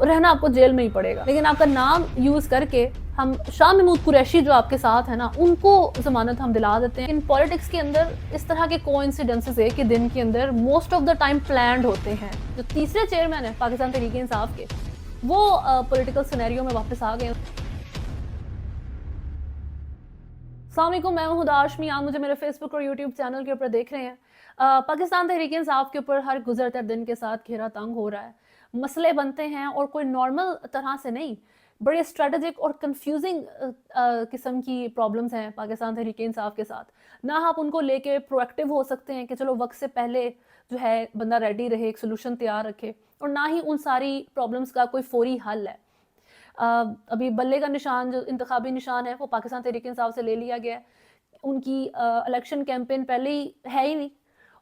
रहना आपको जेल में ही पड़ेगा, लेकिन आपका नाम यूज करके हम शाह महमूद कुरैशी जो आपके साथ है ना, उनको जमानत हम दिला देते हैं। इन पॉलिटिक्स के अंदर इस तरह के कोइंसिडेंसेस एक ही दिन के अंदर most of the time planned होते हैं। जो तीसरे चेयरमैन है पाकिस्तान तहरीक इंसाफ के, वो पॉलिटिकल सिनेरियो में वापस आ गए। अस्सलाम वालेकुम, मैं हूं हुदा हाशमी। आप मुझे मेरे फेसबुक और यूट्यूब चैनल के ऊपर देख रहे हैं। पाकिस्तान तहरीक इंसाफ के ऊपर हर गुजरते दिन के साथ घेरा तंग हो रहा है। मसले बनते हैं और कोई नॉर्मल तरह से नहीं, बड़े स्ट्रेटेजिक और कंफ्यूजिंग किस्म की प्रॉब्लम्स हैं पाकिस्तान तहरीक इंसाफ के साथ। ना आप उनको लेके प्रोएक्टिव हो सकते हैं कि चलो वक्त से पहले जो है बंदा रेडी रहे, एक सोल्यूशन तैयार रखे, और ना ही उन सारी प्रॉब्लम्स का कोई फौरी हल है। अभी बल्ले का निशान जो इंतखाबी निशान है वो पाकिस्तान तहरीक इंसाफ से ले लिया गया है। उनकी इलेक्शन कैंपेन पहले ही है ही नहीं,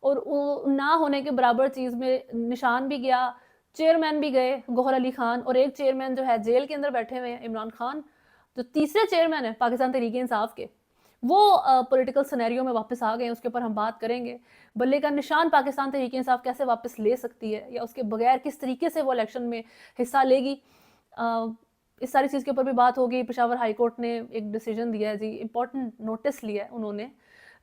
और वो ना होने के बराबर चीज़ में निशान भी गया, चेयरमैन भी गए गौहर अली खान, और एक चेयरमैन जो है जेल के अंदर बैठे हुए हैं इमरान खान। जो तीसरे चेयरमैन है पाकिस्तान तहरीक इंसाफ के, वो पॉलिटिकल सिनेरियो में वापस आ गए। उसके ऊपर हम बात करेंगे। बल्ले का निशान पाकिस्तान तहरीक इंसाफ कैसे वापस ले सकती है, या उसके बगैर किस तरीके से वो इलेक्शन में हिस्सा लेगी। इस सारी चीज़ के ऊपर भी बात होगी। पेशावर हाई कोर्ट ने एक डिसीजन दिया है जी, इंपॉर्टेंट नोटिस लिया है उन्होंने।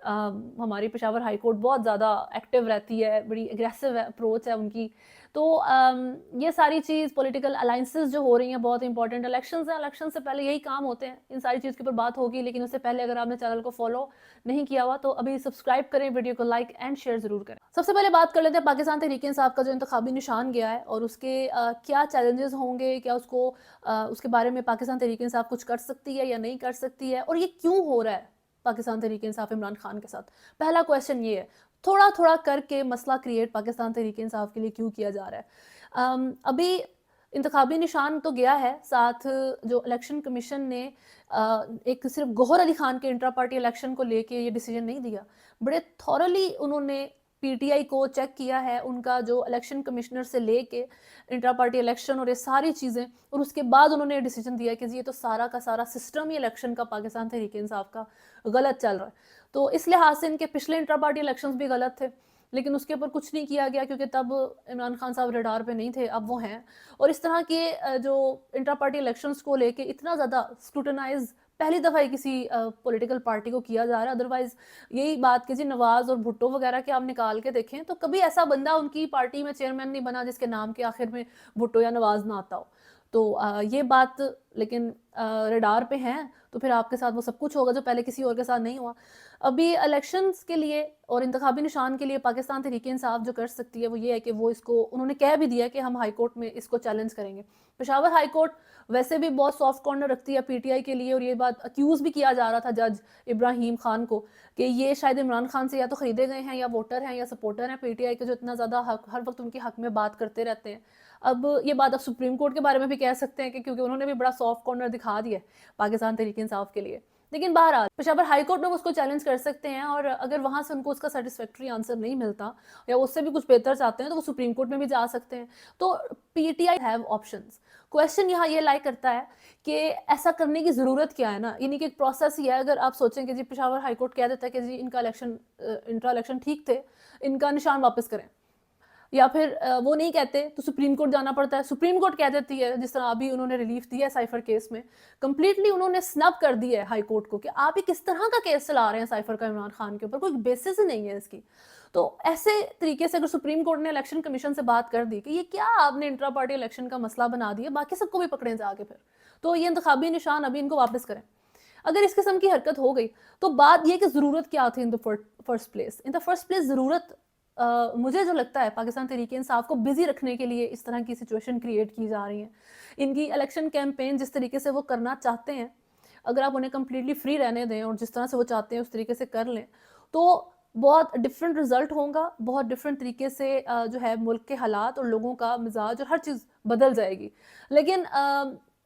हमारी पेशावर हाई कोर्ट बहुत ज़्यादा एक्टिव रहती है, बड़ी एग्रेसिव अप्रोच है उनकी। तो ये सारी चीज़ पॉलिटिकल अलाइंसेस जो हो रही हैं बहुत इंपॉर्टेंट। इलेक्शंस हैं, इलेक्शन से पहले यही काम होते हैं। इन सारी चीज़ के ऊपर बात होगी, लेकिन उससे पहले अगर आपने चैनल को फॉलो नहीं किया हुआ तो अभी सब्सक्राइब करें, वीडियो को लाइक एंड शेयर ज़रूर करें। सबसे पहले बात कर लेते हैं पाकिस्तान तहरीक इंसाफ का जो इंतखाबी निशान गया है और उसके क्या चैलेंजेस होंगे, क्या उसको उसके बारे में पाकिस्तान तहरीक इंसाफ कुछ कर सकती है या नहीं कर सकती है, और ये क्यों हो रहा है पाकिस्तान तहरीक इंसाफ इमरान खान के साथ। पहला क्वेश्चन ये है, थोड़ा थोड़ा करके मसला क्रिएट पाकिस्तान तहरीक इंसाफ के लिए क्यों किया जा रहा है। अभी इंतखाबी निशान तो गया है, साथ जो इलेक्शन कमीशन ने एक सिर्फ गौहर अली खान के इंट्रा पार्टी इलेक्शन को लेके ये डिसीजन नहीं दिया, बड़े थॉरली उन्होंने पीटीआई को चेक किया है, उनका जो इलेक्शन कमिश्नर से लेके इंट्रा पार्टी इलेक्शन और ये सारी चीज़ें, और उसके बाद उन्होंने डिसीजन दिया कि ये तो सारा का सारा सिस्टम ही इलेक्शन का पाकिस्तान तहरीक इंसाफ का गलत चल रहा है। तो इस लिहाज से इनके पिछले इंट्रा पार्टी इलेक्शंस भी गलत थे, लेकिन उसके ऊपर कुछ नहीं किया गया क्योंकि तब इमरान खान साहब रडार पे नहीं थे, अब वो हैं। और इस तरह के जो इंट्रा पार्टी इलेक्शंस को लेके इतना ज़्यादा स्क्रूटनाइज पहली दफ़ा ही किसी पॉलिटिकल पार्टी को किया जा रहा है। अदरवाइज यही बात कि जी नवाज और भुट्टो वगैरह के आप निकाल के देखें तो कभी ऐसा बंदा उनकी पार्टी में चेयरमैन नहीं बना जिसके नाम के आखिर में भुट्टो या नवाज ना आता हो। तो ये बात लेकिन रडार पे हैं, तो फिर आपके साथ वो सब कुछ होगा जो पहले किसी और के साथ नहीं हुआ। अभी इलेक्शंस के लिए और इंतखाबी निशान के लिए पाकिस्तान तहरीक इंसाफ जो कर सकती है वो ये है कि वो इसको, उन्होंने कह भी दिया कि हम हाई कोर्ट में इसको चैलेंज करेंगे। पेशावर हाई कोर्ट वैसे भी बहुत सॉफ्ट कॉर्नर रखती है पीटीआई के लिए, और ये बात अक्यूज़ भी किया जा रहा था जज इब्राहिम खान को कि ये शायद इमरान खान से या तो ख़रीदे गए हैं, या वोटर हैं, या सपोर्टर हैं पीटीआई के, जो इतना ज़्यादा हर वक्त उनके हक में बात करते रहते हैं। अब ये बात आप सुप्रीम कोर्ट के बारे में भी कह सकते हैं कि क्योंकि उन्होंने भी बड़ा सॉफ्ट कॉर्नर दिखा दिया है पाकिस्तान तहरीक इंसाफ के लिए। लेकिन बहरहाल पेशावर हाई कोर्ट में वो उसको चैलेंज कर सकते हैं, और अगर वहाँ से उनको उसका सेटिस्फैक्ट्री आंसर नहीं मिलता या उससे भी कुछ बेहतर चाहते हैं तो वो सुप्रीम कोर्ट में भी जा सकते हैं। तो पीटीआई हैव ऑप्शंस। क्वेश्चन यहाँ ये लाई करता है कि ऐसा करने की ज़रूरत क्या है ना, यानी कि एक प्रोसेस ही है। अगर आप सोचें कि जी पेशावर हाई कोर्ट कह देता है कि जी इनका इलेक्शन इंट्रा इलेक्शन ठीक थे, इनका निशान वापस करें, या फिर वो नहीं कहते तो सुप्रीम कोर्ट जाना पड़ता है। सुप्रीम कोर्ट कह देती है, जिस तरह अभी उन्होंने रिलीफ दिया है साइफर केस में, कंप्लीटली उन्होंने स्नब कर दिया है हाई कोर्ट को कि आप ही किस तरह का केस चला रहे हैं साइफर का इमरान खान के ऊपर, कोई बेसिस ही नहीं है इसकी। तो ऐसे तरीके से अगर सुप्रीम कोर्ट ने इलेक्शन कमीशन से बात कर दी कि ये क्या आपने इंट्रा पार्टी इलेक्शन का मसला बना दिया, बाकी सबको भी पकड़े जाके, फिर तो ये इंतखाबी निशान अभी इनको वापस करें। अगर इस किस्म की हरकत हो गई तो बात यह कि ज़रूरत क्या थी इन द फर्स्ट प्लेस। ज़रूरत मुझे जो लगता है पाकिस्तान तहरीक इंसाफ को बिजी रखने के लिए इस तरह की सिचुएशन क्रिएट की जा रही है। इनकी इलेक्शन कैंपेन जिस तरीके से वो करना चाहते हैं, अगर आप उन्हें कम्प्लीटली फ्री रहने दें और जिस तरह से वो चाहते हैं उस तरीके से कर लें, तो बहुत डिफरेंट रिजल्ट होगा। बहुत डिफरेंट तरीके से जो है मुल्क के हालात और लोगों का मिजाज और हर चीज़ बदल जाएगी। लेकिन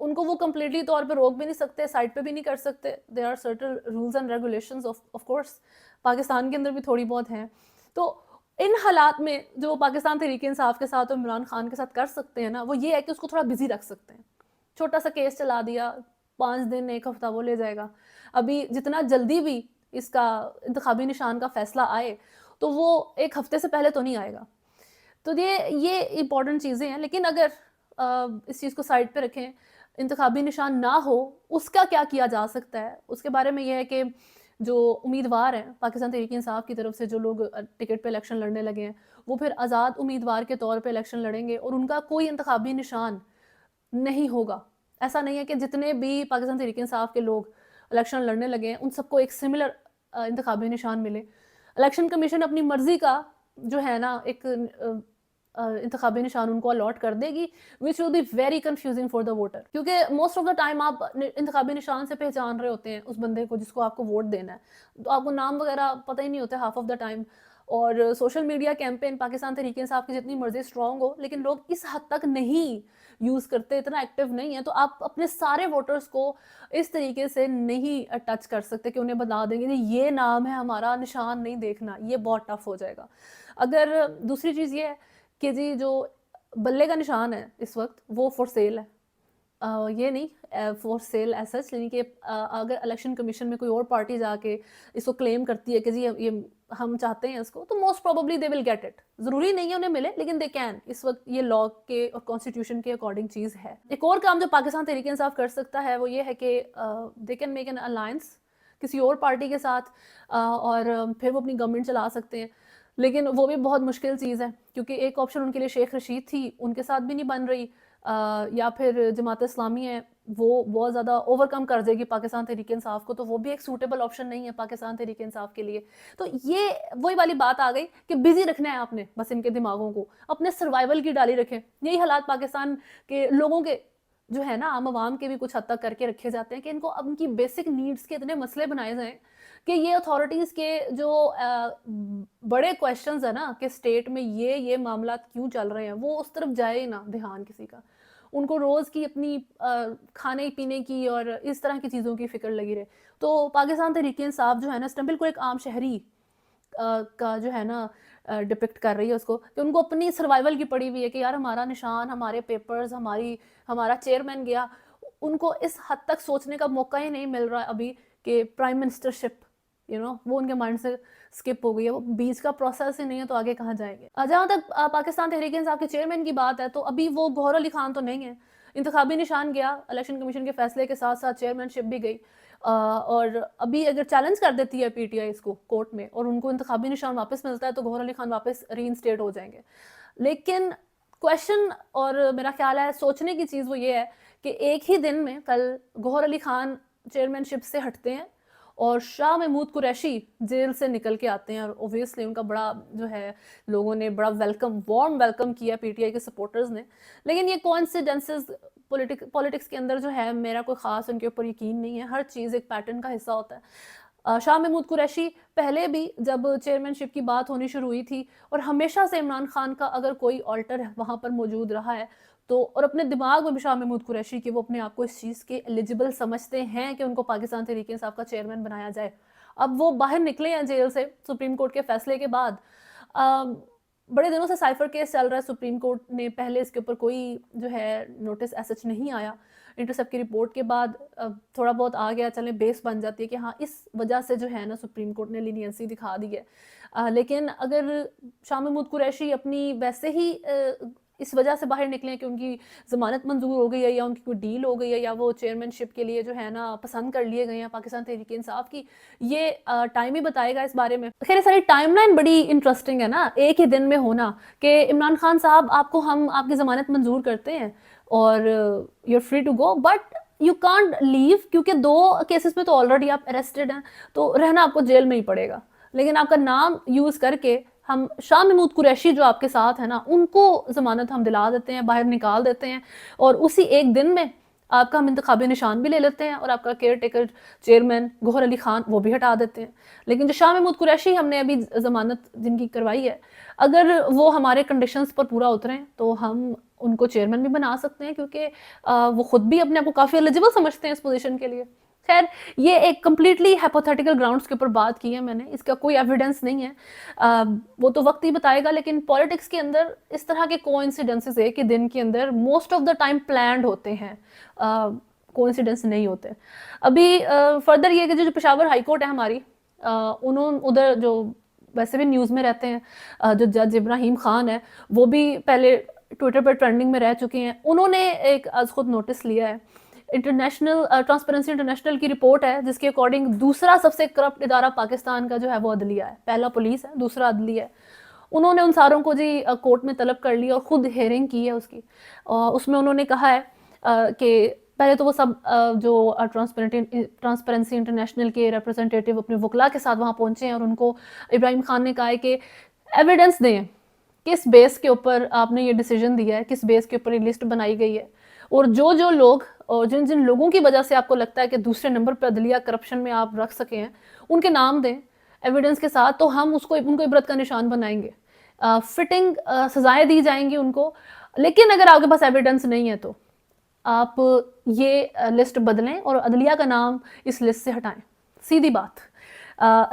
उनको वो कम्प्लीटली तौर पर रोक भी नहीं सकते, साइड पे भी नहीं कर सकते। There are certain rules and regulations of course, Pakistan के अंदर भी थोड़ी बहुत हैं। तो इन हालात में जो पाकिस्तान तहरीक इंसाफ के साथ और इमरान खान के साथ कर सकते हैं ना, वो ये है कि उसको थोड़ा बिजी रख सकते हैं। छोटा सा केस चला दिया, 5 दिन 1 हफ्ता वो ले जाएगा। अभी जितना जल्दी भी इसका इंतखाबी निशान का फैसला आए तो वो 1 हफ्ते से पहले तो नहीं आएगा। तो ये इंपॉर्टेंट चीज़ें हैं। लेकिन अगर इस चीज़ को साइड पे रखें, इंतखाबी निशान ना हो, उसका क्या किया जा सकता है? उसके बारे में ये है कि जो उम्मीदवार हैं पाकिस्तान तहरीक-ए-इंसाफ की तरफ से, जो लोग टिकट पे इलेक्शन लड़ने लगे हैं, वो फिर आज़ाद उम्मीदवार के तौर पे इलेक्शन लड़ेंगे और उनका कोई इंतखाबी निशान नहीं होगा। ऐसा नहीं है कि जितने भी पाकिस्तान तहरीक-ए-इंसाफ के लोग इलेक्शन लड़ने लगे हैं, उन सबको एक सिमिलर इंतखाबी निशान मिले। इलेक्शन कमीशन अपनी मर्ज़ी का जो है ना एक इंतखाबी निशान उनको अलॉट कर देगी, which will be very confusing for the voter, क्योंकि मोस्ट ऑफ द टाइम आप इंतखाबी निशान से पहचान रहे होते हैं उस बंदे को जिसको आपको वोट देना है, तो आपको नाम वगैरह पता ही नहीं होता हाफ ऑफ द टाइम। और social media campaign Pakistan Tehreek Insaf की जितनी मर्जी स्ट्रांग हो, लेकिन लोग इस हद तक नहीं यूज़ करते, इतना एक्टिव नहीं है, तो आप अपने सारे वोटर्स को इस तरीके से नहीं टच कर सकते कि उन्हें बता देंगे ये नाम है हमारा, निशान नहीं देखना, ये बहुत टफ हो जाएगा। अगर दूसरी चीज़ ये है कि जी जो बल्ले का निशान है इस वक्त वो फॉर सेल है, ये नहीं फॉर सेल एज सच, यानी कि अगर इलेक्शन कमीशन में कोई और पार्टी जाके इसको क्लेम करती है कि जी ये हम चाहते हैं इसको, तो most probably they will get it. ज़रूरी नहीं है उन्हें मिले, लेकिन दे कैन। इस वक्त ये लॉ के और कॉन्स्टिट्यूशन के अकॉर्डिंग चीज़ है। एक और काम जो पाकिस्तान तहरीक इंसाफ कर सकता है वो ये है कि they can make an alliance किसी और पार्टी के साथ, और फिर वो अपनी गवर्नमेंट चला सकते हैं, लेकिन वो भी बहुत मुश्किल चीज़ है, क्योंकि एक ऑप्शन उनके लिए शेख रशीद थी, उनके साथ भी नहीं बन रही, या फिर जमात इस्लामी है, वो बहुत ज़्यादा ओवरकम कर देगी पाकिस्तान तहरीक इंसाफ को, तो वो भी एक सूटेबल ऑप्शन नहीं है पाकिस्तान तहरीक इंसाफ के लिए। तो ये वही वाली बात आ गई कि बिजी रखना है आपने बस इनके दिमागों को, अपने सर्वाइवल की डाली रखें। यही हालात पाकिस्तान के लोगों के जो है ना, आम आवाम के भी कुछ हद तक करके रखे जाते हैं कि इनको अब उनकी बेसिक नीड्स के इतने मसले बनाए जाएं कि ये अथॉरिटीज़ के जो बड़े क्वेश्चंस है ना कि स्टेट में ये मामला क्यों चल रहे हैं, वो उस तरफ जाए ना ध्यान किसी का। उनको रोज़ की अपनी खाने पीने की और इस तरह की चीज़ों की फ़िक्र लगी रहे। तो पाकिस्तान तहरीक इंसाफ जो है ना, बिल्कुल एक आम शहरी का जो है ना डिपिक्ट कर रही है उसको, कि उनको अपनी सर्वाइवल की पड़ी हुई है कि यार हमारा निशान, हमारे पेपर्स, हमारा चेयरमैन गया। उनको इस हद तक सोचने का मौका ही नहीं मिल रहा अभी कि प्राइम मिनिस्टरशिप वो उनके माइंड से स्किप हो गई है, वो बीच का प्रोसेस ही नहीं है, तो आगे कहाँ जाएंगे। जहाँ तक पाकिस्तान तहरीक इंसाफ के चेयरमैन की बात है, तो अभी वो गौहर अली खान तो नहीं है, इंतखाबी निशान गया, इलेक्शन कमीशन के फैसले के साथ साथ चेयरमैनशिप भी गई, और अभी अगर चैलेंज कर देती है पीटीआई इसको कोर्ट में और उनको इंतखाबी निशान वापस मिलता है, तो गौहर अली खान वापस रीइंस्टेट हो जाएंगे। लेकिन क्वेश्चन और मेरा ख्याल है सोचने की चीज़ वो ये है कि एक ही दिन में कल गौहर अली खान चेयरमैनशिप से हटते हैं और शाह महमूद कुरैशी जेल से निकल के आते हैं, और ओबियसली उनका बड़ा जो है लोगों ने बड़ा वार्म वेलकम किया पीटीआई के सपोर्टर्स ने। लेकिन ये कोइंसिडेंसेस पॉलिटिक्स के अंदर जो है, मेरा कोई ख़ास उनके ऊपर यकीन नहीं है, हर चीज़ एक पैटर्न का हिस्सा होता है। शाह महमूद कुरैशी पहले भी जब चेयरमैनशिप की बात होनी शुरू हुई थी, और हमेशा से इमरान खान का अगर कोई ऑल्टर वहाँ पर मौजूद रहा है, तो और अपने दिमाग में भी शाह महमूद कुरैशी की वो अपने आप को इस चीज़ के एलिजिबल समझते हैं कि उनको पाकिस्तान तहरीक इंसाफ का चेयरमैन बनाया जाए। अब वो बाहर निकले हैं जेल से सुप्रीम कोर्ट के फैसले के बाद। बड़े दिनों से साइफर केस चल रहा है, सुप्रीम कोर्ट ने पहले इसके ऊपर कोई जो है नोटिस ऐसा नहीं आया। इंटरसेप्ट की रिपोर्ट के बाद थोड़ा बहुत आ गया, चलें बेस बन जाती है कि हाँ इस वजह से जो है ना सुप्रीम कोर्ट ने लीनियंसी दिखा दी है। लेकिन अगर शाह महमूद कुरैशी अपनी वैसे ही इस वजह से बाहर निकले कि उनकी ज़मानत मंजूर हो गई है, या उनकी कोई डील हो गई है, या वो चेयरमैनशिप के लिए जो है ना पसंद कर लिए गए हैं पाकिस्तान तहरीक इंसाफ की, ये टाइम ही बताएगा इस बारे में। खैर सारी टाइमलाइन बड़ी इंटरेस्टिंग है ना, एक ही दिन में होना कि इमरान खान साहब आपको हम आपकी ज़मानत मंजूर करते हैं और you are free to go, but you can't leave, क्योंकि 2 केसेस में तो ऑलरेडी आप अरेस्टेड हैं, तो रहना आपको जेल में ही पड़ेगा। लेकिन आपका नाम यूज़ करके हम शाह महमूद कुरैशी जो आपके साथ है ना, उनको ज़मानत हम दिला देते हैं, बाहर निकाल देते हैं, और उसी एक दिन में आपका हम इंतखाबी निशान भी ले लेते हैं, और आपका caretaker chairman Gauhar Ali Khan वो भी हटा देते हैं। लेकिन जो शाह महमूद कुरैशी हमने अभी ज़मानत जिनकी करवाई है, अगर वो हमारे कंडीशंस पर पूरा उतरें तो हम उनको चेयरमैन भी बना सकते हैं, क्योंकि वो खुद भी अपने आप को काफ़ी एलिजिबल समझते हैं इस पोजीशन के लिए। खैर ये एक कम्प्लीटली हाइपोथेटिकल ग्राउंड्स के ऊपर बात की है मैंने, इसका कोई एविडेंस नहीं है, वो तो वक्त ही बताएगा। लेकिन पॉलिटिक्स के अंदर इस तरह के कोइंसिडेंसेस एक ही दिन के अंदर most of the time planned होते हैं, कोइंसिडेंस नहीं होते। अभी फर्दर ये कि जो पेशावर हाई कोर्ट है हमारी, उन्होंने उधर जो वैसे भी न्यूज़ में रहते हैं, जो जज इब्राहिम खान है, वो भी पहले ट्विटर पर ट्रेंडिंग में रह चुके हैं, उन्होंने एक आज खुद नोटिस लिया है। इंटरनेशनल ट्रांसपेरेंसी इंटरनेशनल की रिपोर्ट है जिसके अकॉर्डिंग दूसरा सबसे करप्ट इदारा पाकिस्तान का जो है वो अदलिया है। पहला पुलिस है, दूसरा अदलिया है। उन्होंने उन सारों को जी कोर्ट में तलब कर लिया और खुद हेयरिंग की है उसकी। उसमें उन्होंने कहा है कि पहले तो वो सब जो ट्रांसपेरेंसी इंटरनेशनल के रिप्रेजेंटेटिव अपने वकला के साथ वहाँ पहुँचे हैं और उनको इब्राहिम खान ने कहा है कि एविडेंस दें, किस बेस के ऊपर आपने ये डिसीजन दिया है, किस बेस के ऊपर ये लिस्ट बनाई गई है, और जो जो लोग और जिन जिन लोगों की वजह से आपको लगता है कि दूसरे नंबर पर अदलिया करप्शन में आप रख सके हैं, उनके नाम दें एविडेंस के साथ, तो हम उनको इबरत का निशान बनाएंगे। फिटिंग सजाएं दी जाएंगी उनको। लेकिन अगर आपके पास एविडेंस नहीं है तो आप ये लिस्ट बदलें और अदलिया का नाम इस लिस्ट से हटाएं। सीधी बात।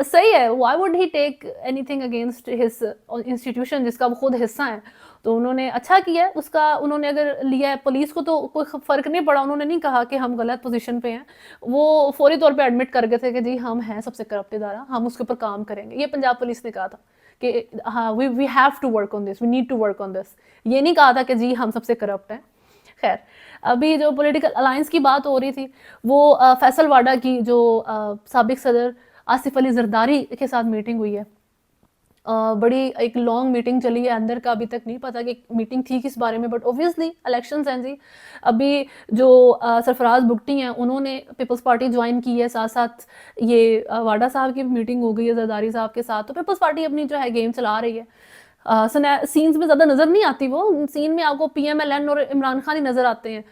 सही है, why would he take anything against his institution जिसका वो खुद हिस्सा है। तो उन्होंने अच्छा किया उसका, उन्होंने अगर लिया है। पुलिस को तो कोई फ़र्क नहीं पड़ा, उन्होंने नहीं कहा कि हम गलत पोजीशन पे हैं। वो फौरी तौर पे एडमिट कर गए थे कि जी हम हैं सबसे करप्ट इदारा, हम उसके ऊपर काम करेंगे। ये पंजाब पुलिस ने कहा था कि हाँ we have to work on this, we need to work on this. ये नहीं कहा था कि जी हम सबसे करप्ट हैं। खैर, अभी जो पॉलिटिकल अलायंस की बात हो रही थी वो फैसल वाडा की जो साबिक सदर आसिफ अली जरदारी के साथ मीटिंग हुई है। बड़ी एक लॉन्ग मीटिंग चली है, अंदर का अभी तक नहीं पता कि मीटिंग थी किस बारे में, बट ऑब्वियसली इलेक्शंस हैं जी। अभी जो सरफराज बुगटी हैं उन्होंने पीपल्स पार्टी ज्वाइन की है, साथ साथ ये वाडा साहब की मीटिंग हो गई है जरदारी साहब के साथ। तो पीपल्स पार्टी अपनी जो है गेम चला रही है। सीन्स में ज़्यादा नज़र नहीं आती, वो सीन में आपको PMLN और इमरान खान ही नज़र आते हैं।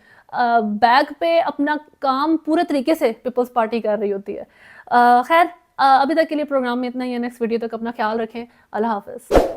बैक पे अपना काम पूरे तरीके से पीपल्स पार्टी कर रही होती है। खैर, अभी तक के लिए प्रोग्राम में इतना ही है। नेक्स्ट वीडियो तक अपना ख्याल रखें। अल्लाह हाफ़िज़।